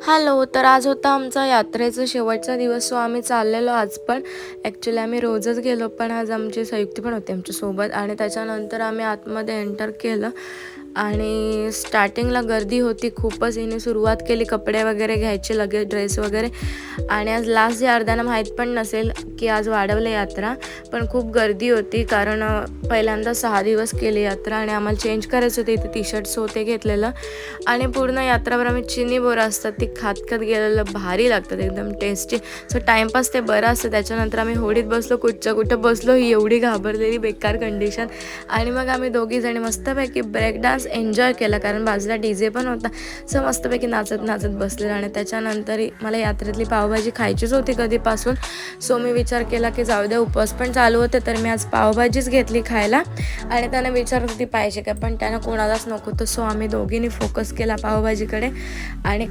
Hello. तर आज होता आमचा यात्रेचा शेवटचा दिवस. सो आम्ही चाललेलो आज पण. ॲक्च्युली आम्ही रोजच गेलो, पण आज आमची संयुक्ती पण होती आमच्यासोबत. आणि त्याच्यानंतर आम्ही आतमध्ये एंटर केलं आणि स्टार्टिंगला गर्दी होती खूपच. हिने सुरुवात केली कपडे वगैरे घ्यायचे, लगेच ड्रेस वगैरे. आणि आज लास्ट जे अर्ध्यांना माहीत पण नसेल की आज वाढवले यात्रा, पण खूप गर्दी होती कारण पहिल्यांदा 6 दिवस केली यात्रा आणि आम्हाला चेंज करायचं होते. इथे टी शर्ट्स होते घेतलेलं आणि पूर्ण यात्राभर आम्ही चिनी बोरं असतात ती खात खात गेलेलं. भारी लागतात, एकदम टेस्टी. सो टाईमपास ते बरं असतं. त्याच्यानंतर आम्ही होडीत बसलो, कुठच्या कुठं बसलो, ही एवढी घाबरलेली बेकार कंडिशन. आणि मग आम्ही दोघीजणी मस्तपैकी ब्रेक डान्स एन्जॉय केला कारण बाजूला DJ पण होता. सो मस्तपैकी नाचत नाचत बसलेलं. आणि त्याच्यानंतर मला यात्रेतली पावभाजी खायचीच होती कधीपासून. सो मी विचार केला की जाऊ द्या, उपवास पण चालू होते, तर मी आज पावभाजीच घेतली खायला. आणि त्यानं विचारत होती पाहिजे का, पण त्यानं कोणालाच नको होतं. सो आम्ही दोघींनी फोकस केला पावभाजीकडे आणि